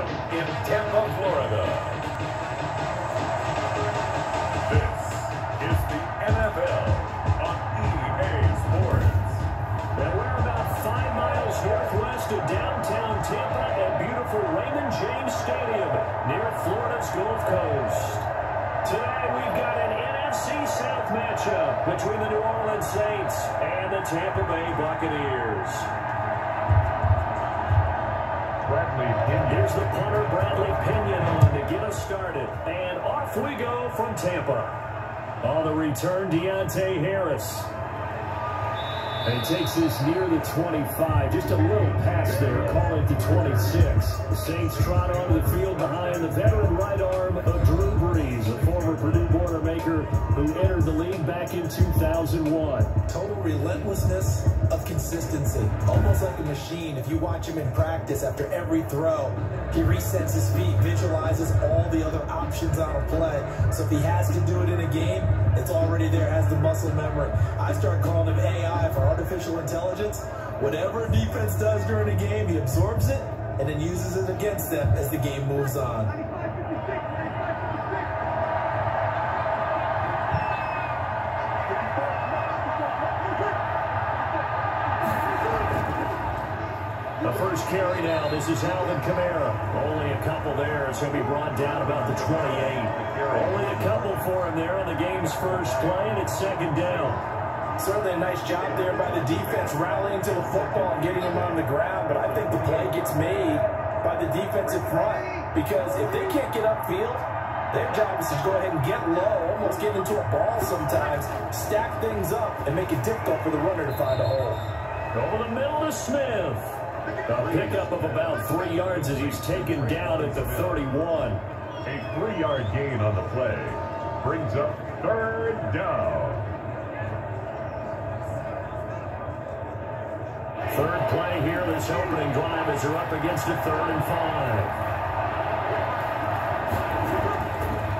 Stadium in Tampa, Florida. This is the NFL on EA Sports. Now we're about 5 miles northwest of downtown Tampa at beautiful Raymond James Stadium near Florida's Gulf Coast. Today we've got an NFC South matchup between the New Orleans Saints and the Tampa Bay Buccaneers. Here's the punter, Bradley Pinion, on to get us started. And off we go from Tampa. On the return, Deontay Harris. And he takes this near the 25. Just a little pass there. Call it the 26. The Saints trot onto the field behind the veteran right arm of Drew Brees, a former Purdue Boilermaker who entered the league back in 2001. Total relentlessness of consistency. Almost like a machine. If you watch him in practice, after every throw, he resets his feet, visualizes all the other options on a play. So if he has to do it in a game, it's already there, has the muscle memory. I start calling him AI for artificial intelligence. Whatever a defense does during a game, he absorbs it and then uses it against them as the game moves on. The first carry now. This is Alvin Kamara. Only a couple there. It's going to be brought down about the 28. Only a couple for him there on the game's first play, and it's second down. Certainly a nice job there by the defense rallying to the football and getting him on the ground, but I think the play gets made by the defensive front because if they can't get upfield, their job is to go ahead and get low, almost get into a ball sometimes, stack things up, and make it difficult for the runner to find a hole. Over the middle to Smith. A pickup of about 3 yards as he's taken down at the 31. A 3-yard gain on the play brings up third down. Third play here, this opening drive as they're up against a 3rd and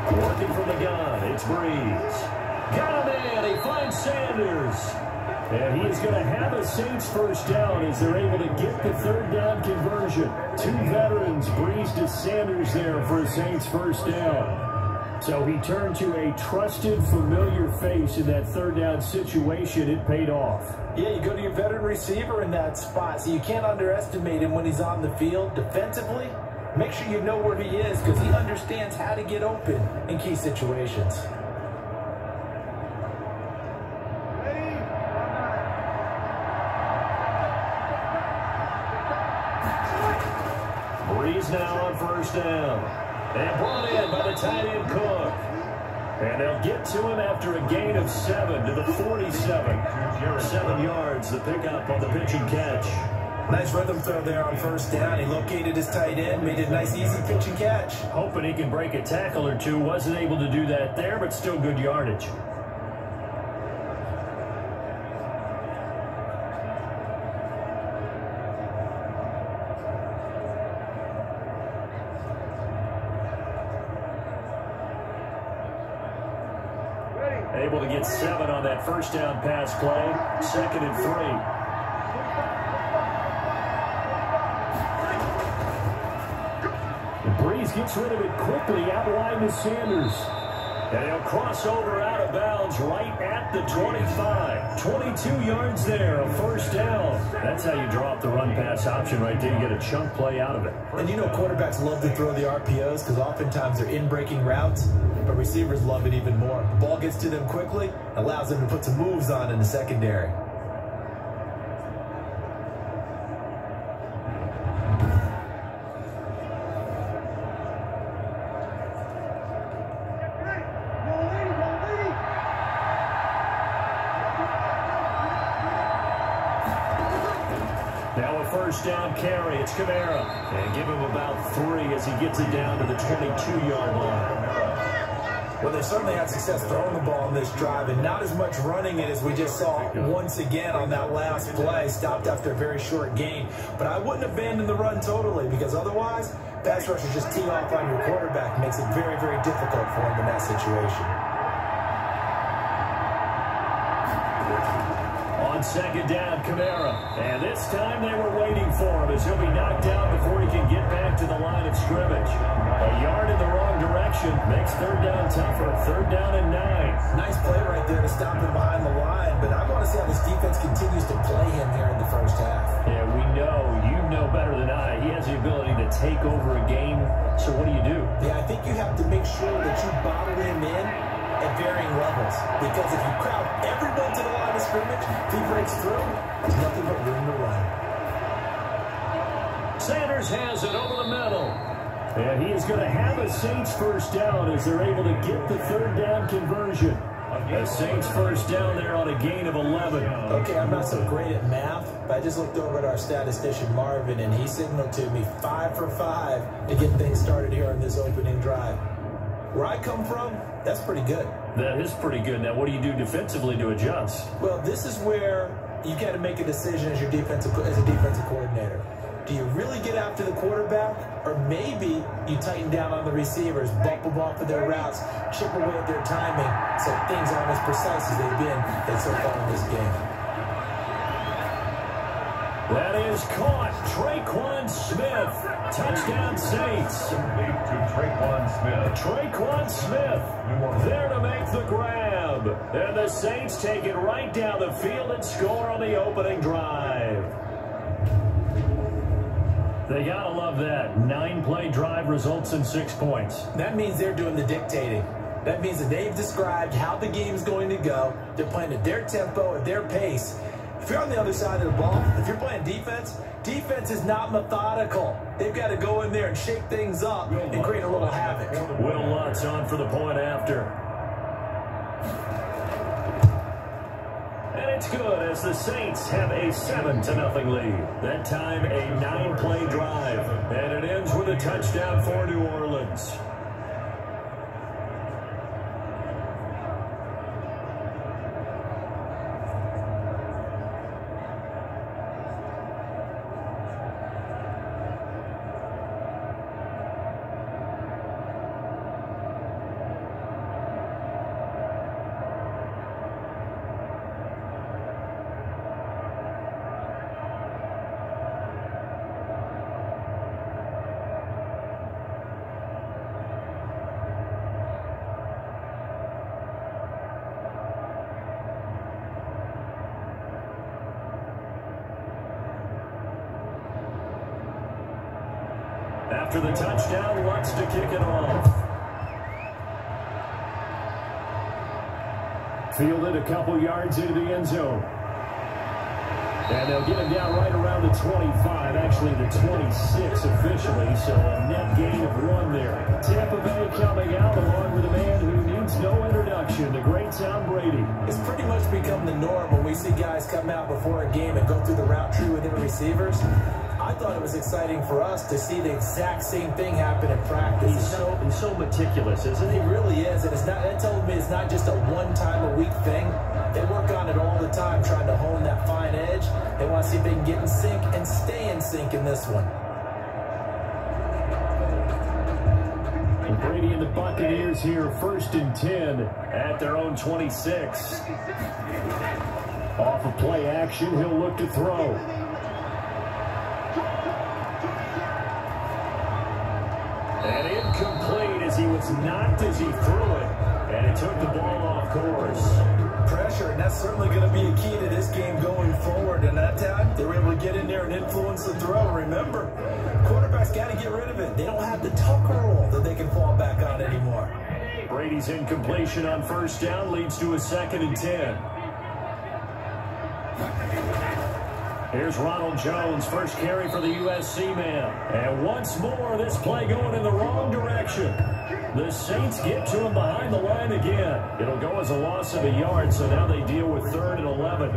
5. Working from the gun, it's Brees. Got him in, he finds Sanders. And he is going to have a Saints first down as they're able to get the 3rd down conversion. 2 veterans, Brees to Sanders there for a Saints first down. So he turned to a trusted, familiar face in that 3rd down situation. It paid off. Yeah, you go to your veteran receiver in that spot, so you can't underestimate him when he's on the field. Defensively, make sure you know where he is because he understands how to get open in key situations. Brees now on first down. And brought in by the tight end Cook. And they'll get to him after a gain of 7 to the 47. 7 yards, the pickup on the pitch and catch. Nice rhythm throw there on first down. He located his tight end, made it a nice, easy pitch and catch. Hoping he can break a tackle or two. Wasn't able to do that there, but still good yardage. Able to get 7 on that first down pass play. 2nd and 3. And Brees gets rid of it quickly out wide to Sanders. And he'll cross over out of bounds right at the 25. 22 yards there, a first down. That's how you draw up the run-pass option right there. You get a chunk play out of it. And you know quarterbacks love to throw the RPOs because oftentimes they're in-breaking routes, but receivers love it even more. The ball gets to them quickly, allows them to put some moves on in the secondary. Now a first down carry. It's Kamara. And give him about 3 as he gets it down to the 22-yard line. Well, they certainly had success throwing the ball on this drive, and not as much running it as we just saw once again on that last play. Stopped after a very short gain. But I wouldn't abandon the run totally because otherwise, pass rushers just tee off on your quarterback. Makes it very, very difficult for him in that situation. second down, Kamara. And this time they were waiting for him as he'll be knocked down before he can get back to the line of scrimmage. A yard in the wrong direction makes third down tougher. Third down and 9. Nice play right there to stop him behind the line, but I want to see how this defense continues to play him here in the first half. Yeah, you know better than I. He has the ability to take over a game. So what do? Yeah, I think you have to make sure that you bottle him in at varying levels. Because if you crowd everyone to the line of scrimmage, if he breaks through, there's nothing but room to run. Sanders has it over the middle. And he is going to have a Saints first down as they're able to get the third down conversion. A Saints first down there on a gain of 11. Okay, I'm not so great at math, but I just looked over at our statistician, Marvin, and he signaled to me 5 for 5 to get things started here on this opening drive. Where I come from, that's pretty good. That is pretty good. Now, what do you do defensively to adjust? Well, this is where you got to make a decision as a defensive coordinator. Do you really get after the quarterback, or maybe you tighten down on the receivers, bump them off of their routes, chip away at their timing, so things aren't as precise as they've been so far in this game? That is caught. Traquan Smith. Touchdown Saints. Complete to Traquan Smith. Traquan Smith there to make the grab. And the Saints take it right down the field and score on the opening drive. They gotta love that. 9-play drive results in 6 points. That means they're doing the dictating. That means that they've described how the game's going to go. They're playing at their tempo, at their pace. If you're on the other side of the ball, if you're playing defense, defense is not methodical. They've got to go in there and shake things up and create a little havoc. Will Lutz on for the point after. And it's good as the Saints have a 7-0 lead. That time a 9-play drive. And it ends with a touchdown for New Orleans. After the touchdown, Lutz to kick it off. Fielded a couple yards into the end zone. And they'll get him down right around the 25, actually the 26 officially, so a net gain of 1 there. Tampa Bay coming out along with a man who needs no introduction, the great Tom Brady. It's pretty much become the norm when we see guys come out before a game and go through the route tree with their receivers. I thought it was exciting for us to see the exact same thing happen in practice. He's so meticulous, isn't he? He really is, and that tells me it's not just a one-time-a-week thing. They work on it all the time, trying to hone that fine edge. They want to see if they can get in sync and stay in sync in this one. And Brady and the Buccaneers here, 1st and 10 at their own 26. Off of play action, he'll look to throw. And incomplete as he was knocked as he threw it. And he took the ball off course. Pressure, and that's certainly going to be a key to this game going forward. And that time, they were able to get in there and influence the throw. Remember, quarterbacks got to get rid of it. They don't have the Tucker rule that they can fall back on anymore. Brady's incompletion on 1st down leads to a 2nd and 10. Here's Ronald Jones, first carry for the USC man. And once more, this play going in the wrong direction. The Saints get to him behind the line again. It'll go as a loss of a yard, so now they deal with 3rd and 11.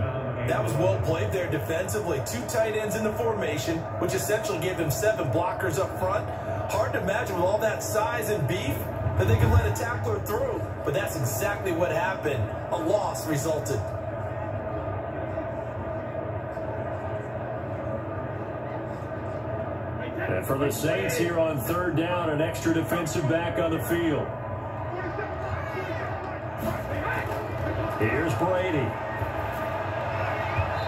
That was well played there defensively. 2 tight ends in the formation, which essentially gave them 7 blockers up front. Hard to imagine with all that size and beef that they could let a tackler through. But that's exactly what happened. A loss resulted. And for the Saints here on 3rd down, an extra defensive back on the field. Here's Brady.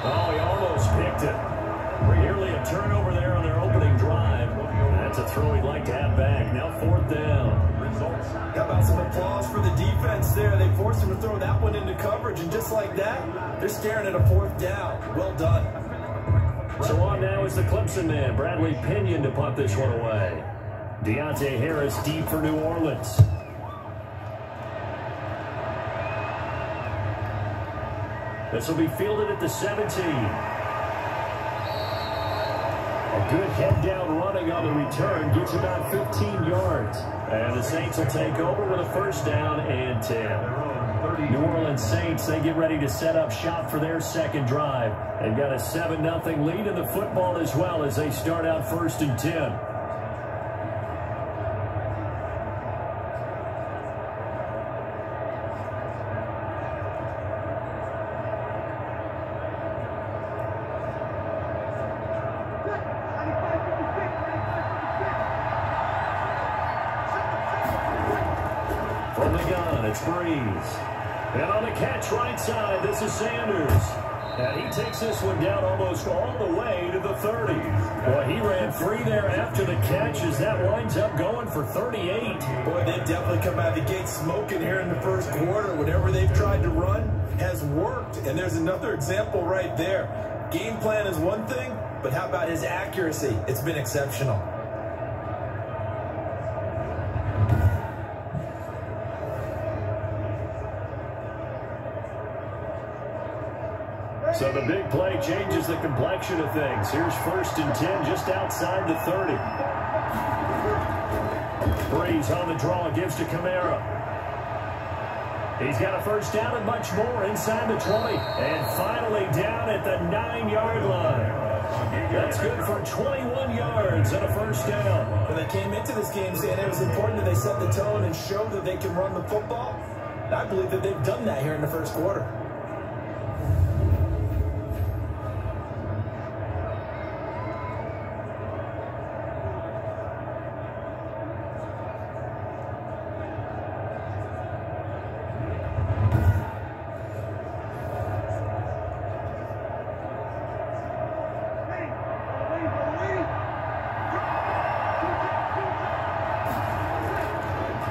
Oh, he almost picked it. Nearly a turnover there on their opening drive. That's a throw he'd like to have back. Now 4th down. How about some applause for the defense there? They forced him to throw that one into coverage, and just like that, they're staring at a 4th down. Well done. So on now is the Clemson man, Bradley Pinion, to punt this one away. Deontay Harris deep for New Orleans. This will be fielded at the 17. A good head-down running on the return gets about 15 yards. And the Saints will take over with a 1st down and 10. New Orleans Saints, they get ready to set up shop for their 2nd drive. They've got a 7-0 lead in the football as well as they start out 1st and 10. From the gun, it's Breeze. And on the catch right side, this is Sanders. And he takes this one down almost all the way to the 30. Boy, he ran 3 there after the catch as that winds up going for 38. Boy, they've definitely come out of the gate smoking here in the 1st quarter. Whatever they've tried to run has worked. And there's another example right there. Game plan is one thing, but how about his accuracy? It's been exceptional. So the big play changes the complexion of things. Here's 1st and 10 just outside the 30. Breeze on the draw, gives to Kamara. He's got a 1st down and much more inside the 20. And finally down at the 9-yard line. That's good for 21 yards and a 1st down. When they came into this game saying it was important that they set the tone and show that they can run the football, I believe that they've done that here in the 1st quarter.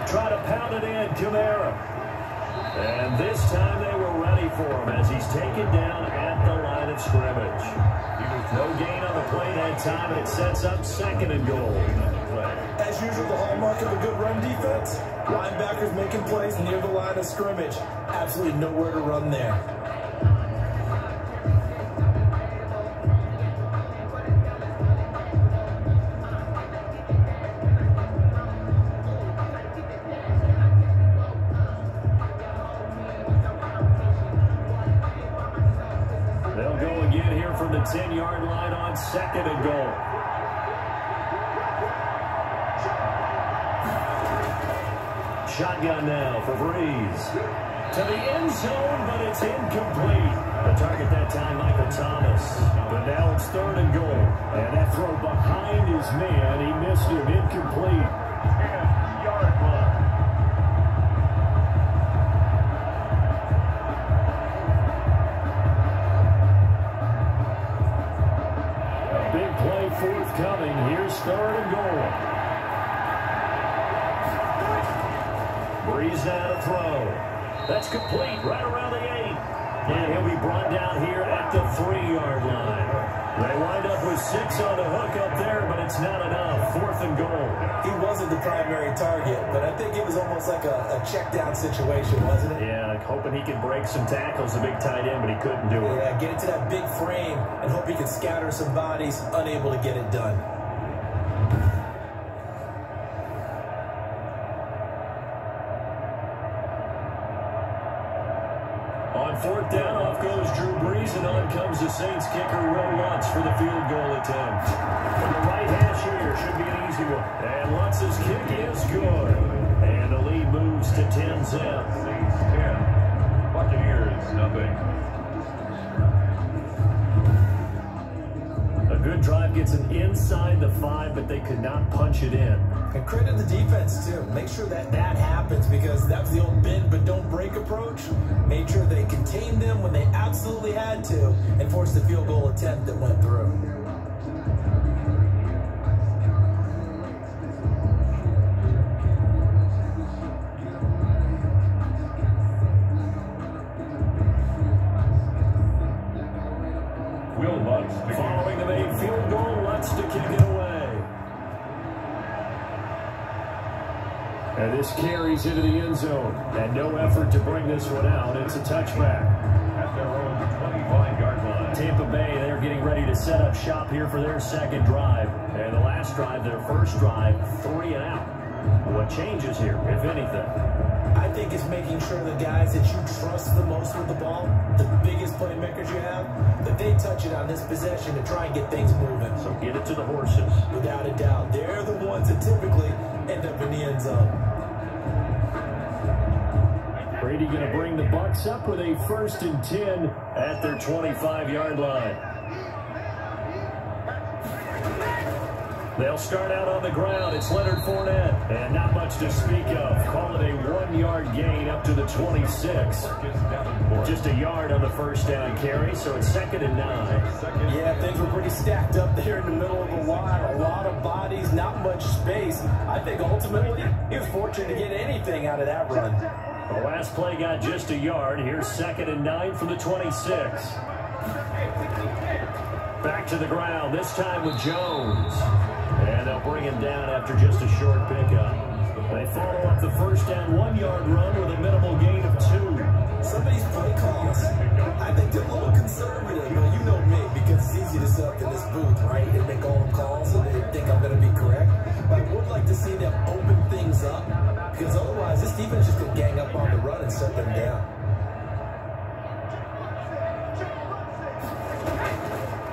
Try to pound it in, Kamara. And this time they were ready for him as he's taken down at the line of scrimmage. No gain on the play that time, and it sets up 2nd and goal. As usual, the hallmark of a good run defense, linebackers making plays near the line of scrimmage. Absolutely nowhere to run there. From the 10-yard line on 2nd and goal. Shotgun now for Breeze. To the end zone, but it's incomplete. The target that time, Michael Thomas. But now it's 3rd and goal. And that throw behind his man, he missed him, incomplete. 10-yard line. Forthcoming. Here's 3rd and goal. Breeze now to throw. That's complete right around the 8. And he'll be brought down here at the 3-yard line. They wind up with 6 on the hook up there, but it's not enough. 4th and goal. He wasn't the primary target, but I think it was almost like a check down situation, wasn't it? Yeah, like hoping he could break some tackles, a big tight end, but he couldn't do it. Yeah, get into that big frame and hope he could scatter some bodies, unable to get it done. On 4th down, off goes Drew Brees, and on comes the Saints kicker, Will Lutz, for the field goal attempt. From the right hash here, should be an easy one. And Lutz's kick is good. And the lead moves to 10-0. Saints 10, Buccaneers nothing. A good drive gets an inside the 5, but they could not punch it in. And credit the defense, too. Make sure that happens, because that was the old bend but don't break approach. Made sure they contained them when they absolutely had to and forced the field goal attempt that went through. Following the made field goal, Lutz to kick it away. And this carries into the end zone. And no effort to bring this one out. It's a touchback. At their own 25-yard line. Tampa Bay, they're getting ready to set up shop here for their second drive. And the last drive, their first drive, 3 and out. What changes here, if anything? I think it's making sure the guys that you trust the most with the ball, the biggest playmakers you have, that they touch it on this possession to try and get things moving. So get it to the horses. Without a doubt. They're the ones that typically end up in the end zone. Brady going to bring the Bucs up with a 1st and 10 at their 25-yard line. They'll start out on the ground. It's Leonard Fournette. And not much to speak of. Call it a 1-yard gain up to the 26. Just a yard on the first down carry, so it's 2nd and 9. Yeah, things were pretty stacked up there in the middle of the line. A lot of bodies, not much space. I think ultimately he was fortunate to get anything out of that run. The last play got just a yard. Here's 2nd and 9 from the 26. Back to the ground, this time with Jones. And they'll bring him down after just a short pickup. They follow up the first down 1-yard run with a minimal gain of 2. Some of these play calls, I think they're a little conservative, but you know me, because it's easy to sit up in this booth, right, and make all the calls and they think I'm going to be correct. But I would like to see them open things up, because otherwise this defense just going to gang up on the run and shut them down.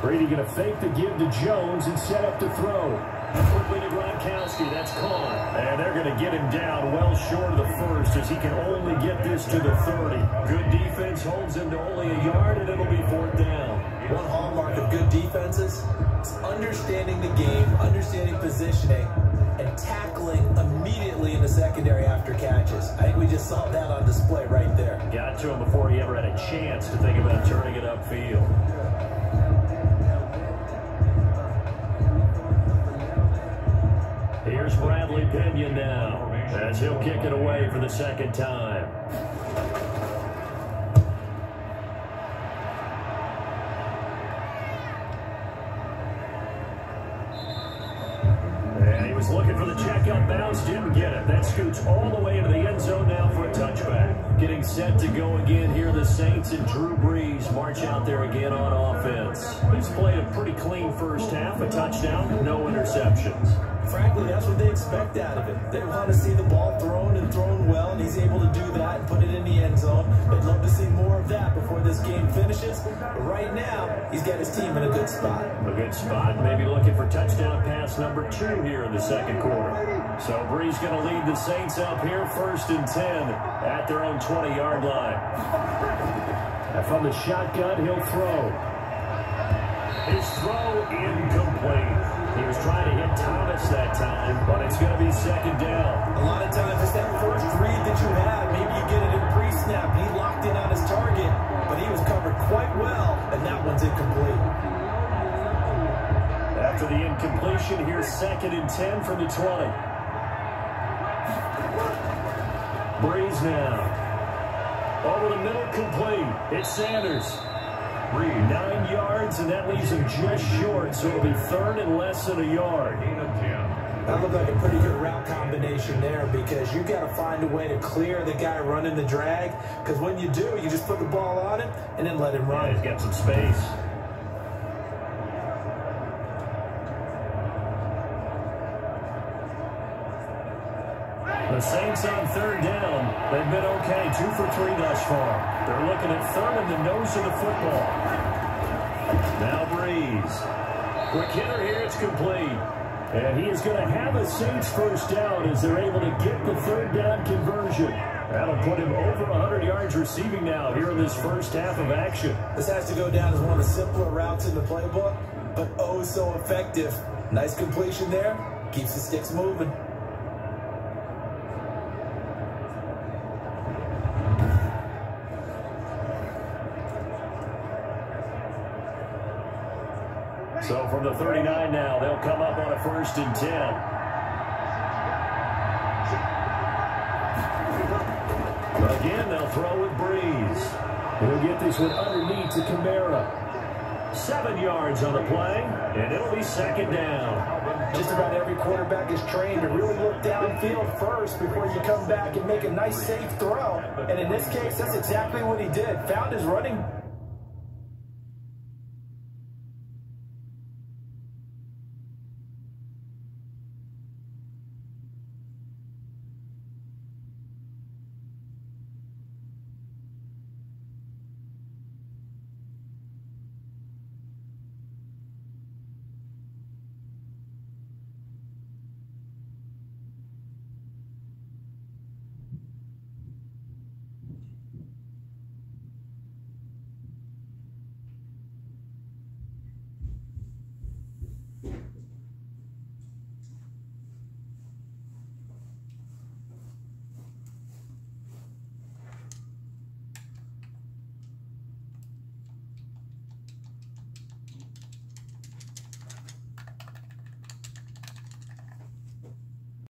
Brady going to fake the give to Jones and set up to throw. Quickly to Gronkowski, that's caught. And they're going to get him down well short of the first, as he can only get this to the 30. Good defense holds him to only a yard, and it'll be 4th down. One hallmark of good defenses is understanding the game, understanding positioning, and tackling immediately in the secondary after catches. I think we just saw that on display right there. Got to him before he ever had a chance to think about turning it upfield. Here's Bradley Pinion now, as he'll kick it away for the 2nd time. And he was looking for the check up bounce, didn't get it. That scoots all the way into the end zone now for a touchback. Getting set to go again here, the Saints and Drew Brees march out there again on offense. He's played a pretty clean first half, a touchdown, no interceptions. Frankly, that's what they expect out of it. They want to see the ball thrown and thrown well, and he's able to do that and put it in the end zone. They'd love to see more of that before this game finishes. But right now, he's got his team in a good spot. A good spot, maybe looking for touchdown pass number 2 here in the 2nd quarter. So Brees going to lead the Saints up here, 1st and 10 at their own 20-yard line. And from the shotgun, he'll throw. His throw incomplete. He was trying to hit Thomas that time, but it's going to be 2nd down. A lot of times it's that first read that you have. Maybe you get it in pre-snap. He locked in on his target, but he was covered quite well, and that one's incomplete. After the incompletion, here's 2nd and 10 from the 20. Brees now. Over the middle, complete. It's Sanders. 9 yards, and that leaves him just short, so it'll be 3rd and less than a yard. That looked like a pretty good route combination there, because you got to find a way to clear the guy running the drag, because when you do, you just put the ball on it and then let him run. Yeah, he's got some space. The Saints on 3rd down. They've been okay, 2 for 3 thus far. They're looking at 3rd and the nose of the football. Now Brees. Quick hitter here, it's complete. And he is going to have a Saints first down as they're able to get the 3rd down conversion. That'll put him over 100 yards receiving now here in this first half of action. This has to go down as one of the simpler routes in the playbook. but oh so effective. Nice completion there. Keeps the sticks moving. So from the 39 now, they'll come up on a 1st and 10. Again, they'll throw with Breeze. He'll get this one underneath to Kamara. 7 yards on the play, and it'll be 2nd down. Just about every quarterback is trained to really look downfield first before you come back and make a nice safe throw. And in this case, that's exactly what he did. Found his running